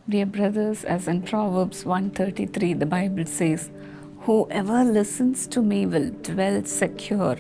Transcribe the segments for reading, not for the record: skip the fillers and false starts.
Dear brothers, as in Proverbs 133, the Bible says, whoever listens to me will dwell secure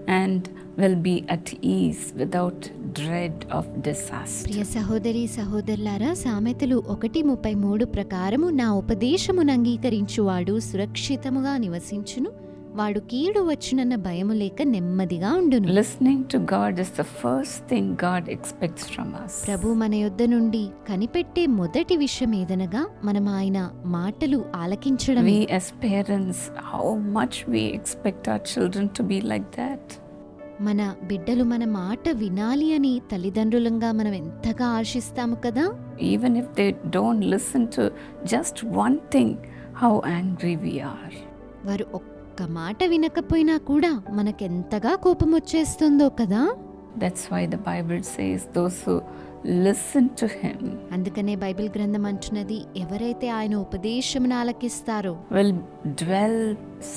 and will be at ease without dread of disaster. ప్రియ సహోదరి సహోదరులారా, సామెతలు 1:33 ప్రకారము నా ఉపదేశమును అంగీకరించువాడు సురక్షితముగా నివసించును, వాడు కీడు వచ్చునన్న భయము లేక నెమ్మదిగా ఉండును. Listening to God is the first thing God expects from us. ప్రభు మన యొద్ద నుండి కనిపెట్టే మొదటి విషయం ఏదనగా మనం ఆయన మాటలు ఆలకించడం. We as parents, how much we expect our children to be like that. మన బిడ్డలు మన మాట వినాలి అని తల్లిదండ్రులంగా మనం ఎంతగా ఆశిస్తాము కదా. Even if they don't listen to just one thing, how angry we are. వారు ఒక్క మాట వినకపోయినా కూడా మనకెంతగా కోపం వచ్చేస్తుందో కదా. That's why the Bible says those who listen to him అందుకనే బైబిల్ గ్రంథం అంటున్నది, ఎవరైతే ఆయన ఉపదేశమును ఆలకిస్తారో will dwell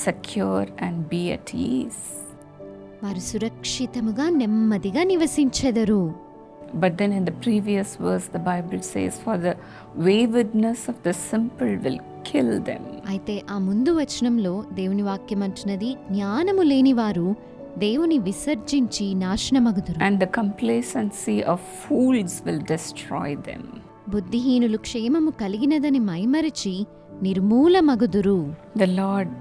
secure and be at ease. వారు సురక్షితముగా నెమ్మదిగా నివసించెదరు. But then in the previous verse the Bible says, for the waywardness of the simple will kill them. అయితే ఆ ముందు వచనంలో దేవుని వాక్యం అంటున్నది, జ్ఞానము లేనివారు దేవుని విసర్జించి నాశనమగుదురు. And the complacency of fools will destroy them. బుద్ధిహీనులు క్షేమము కలిగినదని మైమరచి నిర్మూలమగుదురు. The Lord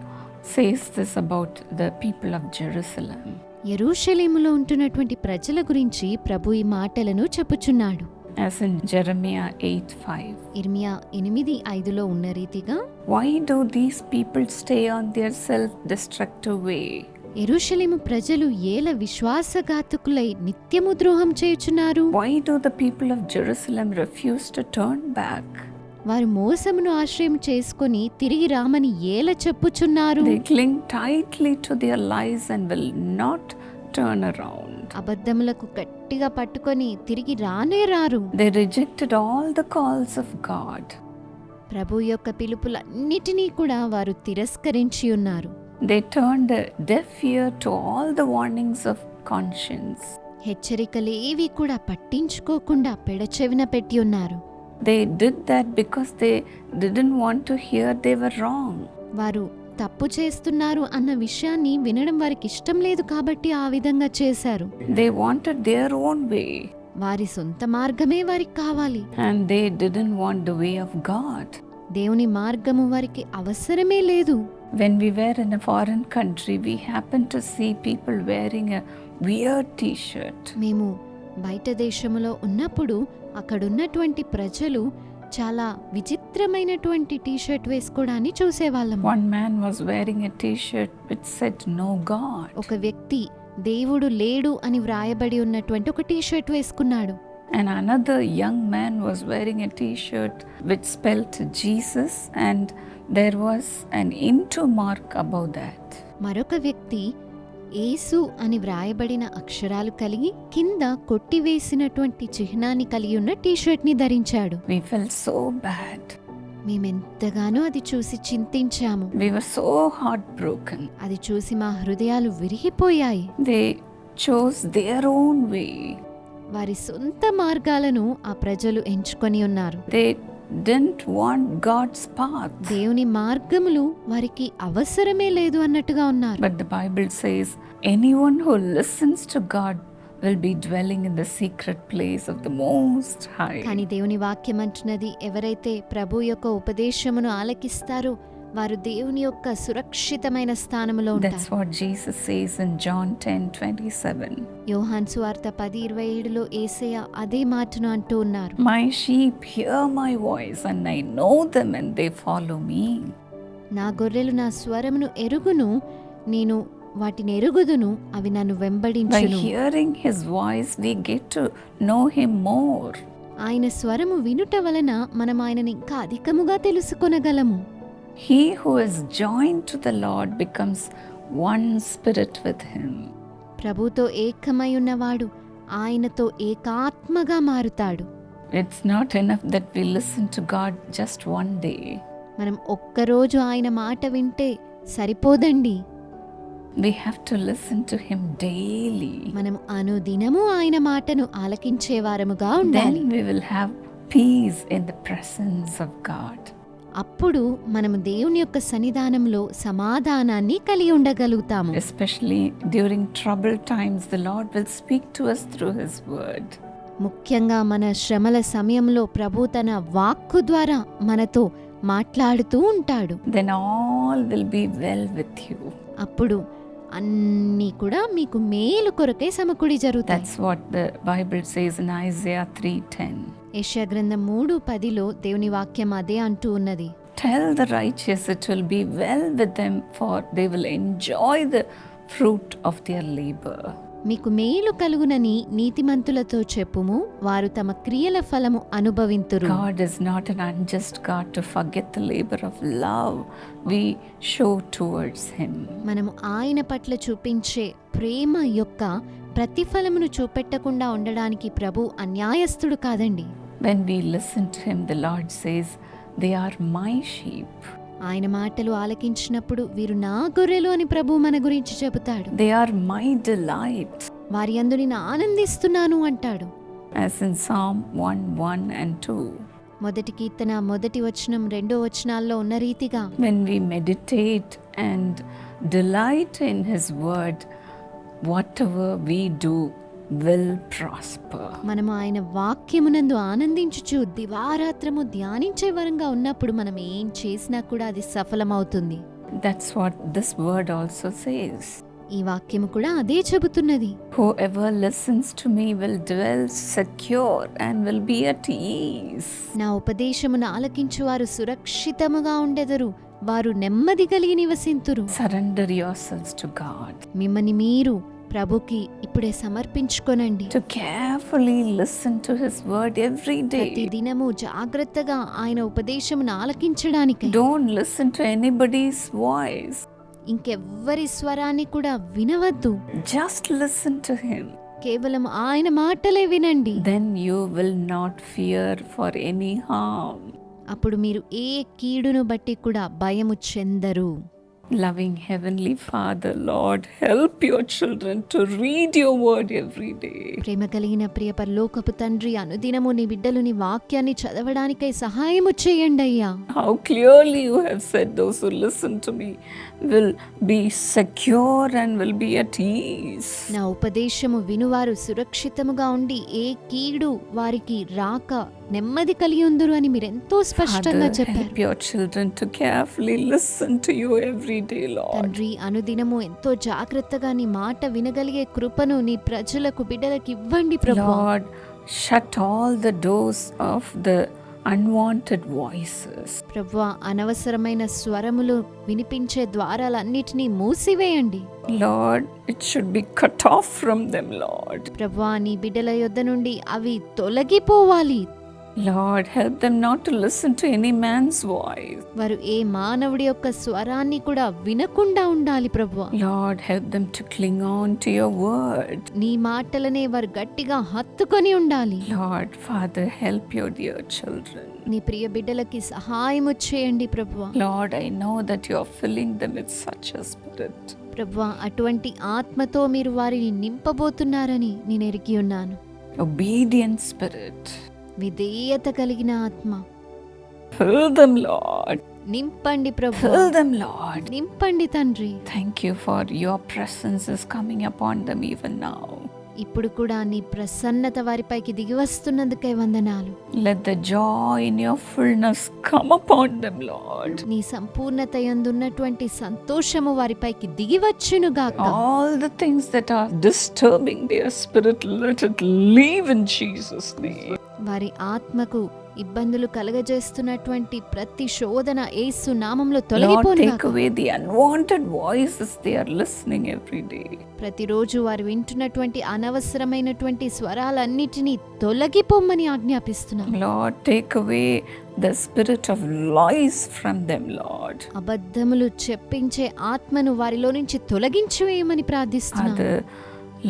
says this about the people of Jerusalem. యెరూషలేములో ఉంటున్నటువంటి ప్రజల గురించి ప్రభు ఈ మాటలను చెప్పుచున్నాడు. As in Jeremiah 8:5. ఇర్మియా 8:5లో ఉన్న రీతిగా, Why do these people stay on their self-destructive way? యెరూషలేము ప్రజలు ఏల విశ్వాసఘాతకులై నిత్యము ద్రోహం చేయుచున్నారు. Why do the people of Jerusalem refuse to turn back? వారు మోసమును ఆశ్రయం చేసుకొని తిరిగి రామని ఏల చెప్పుచున్నారు. They cling tightly to their lies and will not turn around. అబద్ధములకు గట్టిగా పట్టుకొని తిరిగి రానే రారు. They rejected all the calls of God. ప్రభు యొక్క పిలుపులన్నిటినీ కూడా వారు తిరస్కరించి ఉన్నారు. They turned a deaf ear to all the warnings of conscience. హెచ్చరికలేవి కూడా పట్టించుకోకుండా పెడచెవిన పెట్టి ఉన్నారు. They did that because they didn't want to hear they were wrong. వారు తప్పు చేస్తున్నారు అన్న విషయాన్ని వినడం వారికి ఇష్టం లేదు కాబట్టి ఆ విధంగా చేశారు. They wanted their own way. వారి సొంత మార్గమే వారికి కావాలి. And they didn't want the way of God. దేవుని మార్గము వారికి అవసరమే లేదు. When we were in a foreign country, we happened to see people wearing a weird t-shirt. మేము బయట దేశములో ఉన్నప్పుడు అక్కడున్నటువంటి ప్రజలు చాలా విచిత్రమైనటువంటి టీషర్ట్ వేసుకోవడాన్ని చూసేవాళ్ళం. One man was wearing a t-shirt which said no God. ఒక వ్యక్తి దేవుడు లేడు అని వ్రాయబడి ఉన్నటువంటి ఒక టీషర్ట్ వేసుకున్నాడు. And another young man was wearing a t-shirt which spelled Jesus and there was an into mark above that. మరొక వ్యక్తి యేసు అని వ్రాయబడిన అక్షరాలు కలిగి కింద కొట్టివేసినటువంటి చిహ్నాన్ని కలిగి ఉన్న టీషర్ట్ ని ధరించాడు. We felt so bad. మేమెంతగానో అది చూసి చింతించాము. We were so heartbroken. అది చూసి మా హృదయాలు విరిగిపోయాయి. They chose their own way. వారి సొంత మార్గాలను ఆ ప్రజలు ఎంచుకొని ఉన్నారు. They didn't want God's path. దేవుని మార్గములు వారికి అవసరమే లేదు అన్నట్టుగా ఉన్నారు. But the Bible says anyone who listens to God will be dwelling in the secret place of the Most High. కానీ దేవుని వాక్యం అంటున్నది, ఎవరైతే ప్రభు యొక్క ఉపదేశమును ఆలకిస్తారో వారు దేవుని యొక్క సురక్షితమైన స్థానములో That's ఉంటారు. what Jesus says in John 10:27. యోహాను సువార్త 10:27లో యేసయ్య అదే మాటను అంటూ ఉన్నారు. My sheep hear my voice and I know them and they follow me. నా గొర్రెలు నా స్వరమును ఎరుగును, నేను వాటిని ఎరుగుదును, అవి నన్ను By వెంబడించును. hearing his voice we get to know him more. ఆయన స్వరము వినుట వలన మనం ఆయనని ఇంకా అధికముగా తెలుసుకొనగలము. He who is joined to the Lord becomes one spirit with him. ప్రభుతో ఏకమై ఉన్నవాడు ఆయనతో ఏకాత్మగా మారుతాడు. It's not enough that we listen to God just one day. మనం ఒక్కరోజు ఆయన మాట వింటే సరిపోదండి. We have to listen to him daily. మనం అనుదినము ఆయన మాటను ఆలకించేవారముగా ఉండాలి. Then we will have peace in the presence of God. అప్పుడు మనము దేవుని యొక్క సన్నిధానంలో సమాధానాన్ని కలిగి ఉండగలుగుతాము. Especially during troubled times, the Lord will speak to us through His word. ముఖ్యంగా మన శ్రమల సమయంలో ప్రభు తన వాక్కు ద్వారా మనతో మాట్లాడుతూ ఉంటాడు. Then all will be well with you. అప్పుడు అన్నీ కూడా మీకు మేలు కొరకే సమకూడి జరుగుతాయి. That's what the Bible says in Isaiah 3:10. యెషయా గ్రంథం 3:10లో దేవుని వాక్యం అదే అంటూ ఉన్నది. Tell the righteous it will be well with them, for they will enjoy the fruit of their labor. మీకు మేలు కలుగునని నీతిమంతులతో చెప్పుము, వారు తమ క్రియల ఫలము అనుభవింతురు. God is not an unjust God to forget the labor of love we show towards Him. మనము ఆయన పట్ల చూపించే ప్రేమ యొక్క ప్రతిఫలమును చూపెట్టకుండా ఉండడానికి ప్రభు అన్యాయస్తుడు కాదండి. When we listen to Him, the Lord says, "They are my sheep." ఆయన మాటలు ఆలకించినప్పుడు వీరు నా గొర్రెలు అని ప్రభు మన గురించి చెబుతాడు. They are my delight. వారి యందు నేను ఆనందిస్తున్నాను అంటాడు. As in Psalm 1:1 and 2. మొదటి కీర్తన 1వ వచనం 2వ వచనాల్లో ఉన్న రీతిగా When we meditate and delight in His word, whatever we do will prosper. మనము ఆయన వాక్యమునందు ఆనందించుచు దివారాత్రము ధ్యానించే వరంగా ఉన్నప్పుడు మనం ఏం చేసినా కూడా అది సఫలమవుతుంది. That's what this word also says. ఈ వాక్యము కూడా అదే చెబుతున్నది. Whoever listens to me will dwell secure and will be at ease. నా ఉపదేశమును ఆలకించు వారు సురక్షితముగా ఉండెదరు, వారు నెమ్మది కలిగి నివసింతురు. Surrender yourselves to God. మిమ్మల్ని మీరు ప్రభుకి ఇప్పుడే సమర్పించుకొనండి. To carefully listen to His word every ప్రతి day. దినము జాగ్రత్తగా ఆయన ఉపదేశమును ఆలకించడానికి. Don't listen to anybody's voice. ఇంకెవ్వరి స్వరాన్ని కూడా వినవద్దు. Just listen to Him. కేవలం ఆయన మాటలే వినండి. Then you will not fear for any harm. అప్పుడు మీరు ఏ కీడును బట్టి కూడా భయము చెందరు. Loving Heavenly Father, Lord, help your children to read your word every day. ప్రేమ కలిగిన ప్రియ పరలోకపు తండ్రి, అనుదినము నీ బిడ్డలు నీ వాక్యాన్ని చదవడానికై సహాయము చేయండి అయ్యా. How clearly you have said those who listen to me will be secure and will be at ease. నా ఉపదేశము వినువారు సురక్షితముగా ఉండి ఏ కీడు వారికి రాక నెమ్మది కలిగి ఉందురు అని మీరెంతో స్పష్టంగా Father, చెప్పారు. help your children to carefully listen to you every day, Lord. తండ్రి, అనుదినము ఎంతో జాగ్రత్తగా నీ మాట వినగలిగే కృపను నీ ప్రజలకు బిడ్డలకు ఇవ్వండి ప్రభువా. Lord, shut all the doors of the unwanted voices. ప్రభువా, అనవసరమైన స్వరములు వినిపించే ద్వారాలన్నిటినీ మూసివేయండి. Lord, it should be cut off from them, Lord. ప్రభువా, నీ బిడ్డల యొద్ద నుండి అవి తొలగిపోవాలి. Lord, help them not to listen to any man's voice. వారు ఏ మానవుడి యొక్క స్వరాన్ని కూడా వినకుండా ఉండాలి ప్రభువా. Lord, help them to cling on to your word. నీ మాటలనే వారు గట్టిగా హత్తుకొని ఉండాలి. Lord, Father, help your dear children. నీ ప్రియ బిడ్డలకి సహాయము చేయండి ప్రభువా. Lord, I know that you are filling them with such a spirit. ప్రభువా, అటువంటి ఆత్మతో మీరు వారిని నింపబోతున్నారని నేను ఎరిగి ఉన్నాను. Obedient spirit. విధేయత కలిగిన ఆత్మ. Fill them, Lord. నింపండి ప్రభువా. Fill them, Lord. నింపండి తండ్రి. Thank you for your presence is coming upon them even now. ఇప్పుడు కూడా నీ ప్రసన్నత వారిపైకి దిగి వస్తున్నందుకై వందనాలు. Let the joy in your fullness come upon them, Lord. నీ సంపూర్ణత యందున్నటువంటి సంతోషము వారిపైకి దిగి వచ్చును గాక. All the things that are disturbing their spirit, let it leave in Jesus' name. వారి ఆత్మకు ఇబ్బందులు కలగజేస్తున్నటువంటి ప్రతి శోధన యేసు నామములో Lord, తొలగిపోను take గాక. away the unwanted voices they are listening every day. ప్రతిరోజు వారు వింటున్నటువంటి అనవసరమైనటువంటి స్వరాలన్నిటినీ తొలగిపోమ్మని ఆజ్ఞాపిస్తున్నాం. Lord, take away the spirit of lies from them, Lord. అబద్ధములు చెప్పించే ఆత్మను వారిలో నుంచి తొలగించి వేయమని ప్రార్థిస్తున్నాం. Father,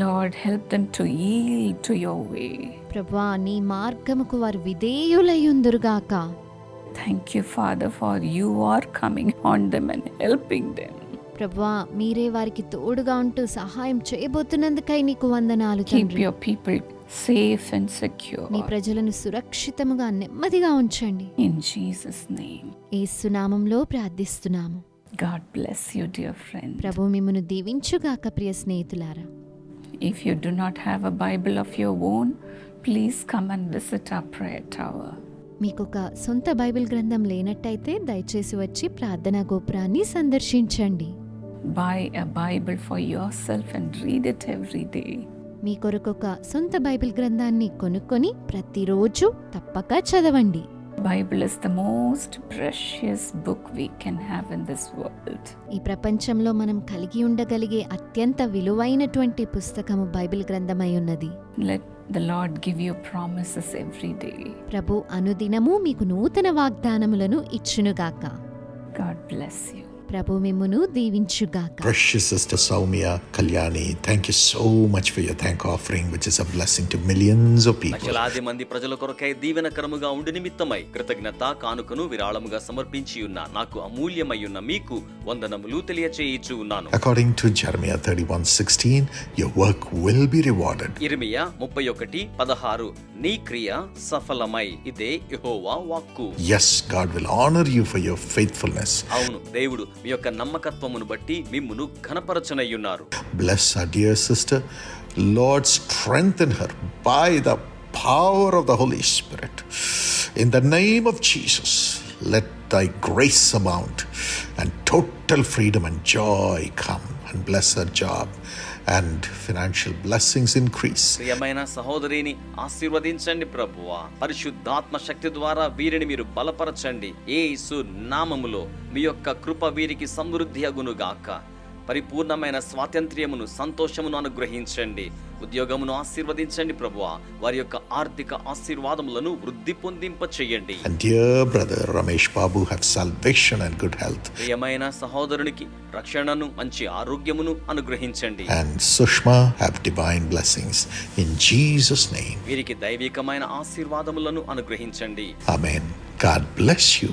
Lord, help them to yield to your way. ప్రభువా, నీ మార్గముకు వారు విధేయులయ్యుందురుగాక. Thank you, Father, for you are coming on them and helping them. ప్రభువా, మీరే వారికి తోడుగా ఉంటూ సహాయం చేయబోతున్నందుకై నీకు వందనాలు Keep తండ్రి. your people safe and secure. మీ ప్రజలను సురక్షితముగా నెమ్మదిగా ఉంచండి. In Jesus' name. యేసు నామములో ప్రార్థిస్తున్నాము. God bless you, dear friend. ప్రభు మిమ్మును దీవించుగాక ప్రియ స్నేహితులారా. If you do not have a Bible of your own, please come and visit our prayer tower. మీకొక సొంత బైబిల్ గ్రంథం లేనట్టయితే దయచేసి వచ్చి ప్రార్థనా గోపురాన్ని సందర్శించండి. Buy a Bible for yourself and read it every day. మీ కొరకొక సొంత బైబిల్ గ్రంథాన్ని కొనుక్కొని ప్రతిరోజు తప్పక చదవండి. Bible is the most precious book we can have in this world. ఈ ప్రపంచంలో మనం కలిగి ఉండగలిగే అత్యంత విలువైనటువంటి పుస్తకము బైబిల్ గ్రంథమై ఉన్నది. Let the Lord give you promises every day. ప్రభు అనుదినము మీకు నూతన వాగ్దానములను ఇచ్చునుగాక. God bless you. ప్రభు మిమ్మును దీవించుగాక. Precious Sister Soumya Kalyani, thank you so much for your thank offering, which is a blessing to millions of people. లక్షలాది మంది ప్రజల కొరకై దీవెనకరముగా ఉండి నిమిత్తమై కృతజ్ఞత కానుకను విరాళముగా సమర్పించి ఉన్న నాకు అమూల్యమయ్యున్న మీకు వందనములు తెలియచేయిచు ఉన్నాను. According to Jeremiah 31:16, your work will be rewarded. ఇర్మియా 31:16 నీ క్రియ సఫలమై ఇదే యెహోవా వాక్కు. Yes, God will honor you for your faithfulness. అవును, దేవుడు మీ యొక్క నమ్మకత్వమును బట్టి మిమ్మును ఘనపరచనయ్యున్నారు. Bless our dear sister. Lord, strengthen her by the power of the Holy Spirit. In the name of Jesus, let thy grace abound and total freedom and joy come, and bless her job and financial blessings increase. ప్రియమైన సహోదరిని ఆశీర్వదించండి ప్రభువా. పరిశుద్ధాత్మ శక్తి ద్వారా వీరిని మీరు బలపరచండి. యేసు నామములో మీ యొక్క కృప వీరికి సమృద్ధి అగునుగాక. పరిపూర్ణమైన స్వాతంత్ర్యమును సంతోషమును అనుగ్రహించండి. ఉద్యోగమును ఆశీర్వదించండి ప్రభువా. వారి యొక్క ఆర్థిక ఆశీర్వాదములను వృద్ధి పొందింప చేయండి. And dear brother Ramesh Babu have salvation and good health. ప్రియమైన సహోదరునికి రక్షణను మంచి ఆరోగ్యమును అనుగ్రహించండి. And Sushma have divine blessings in Jesus' name. వీరికి దైవికమైన ఆశీర్వాదములను అనుగ్రహించండి. Amen. God bless you.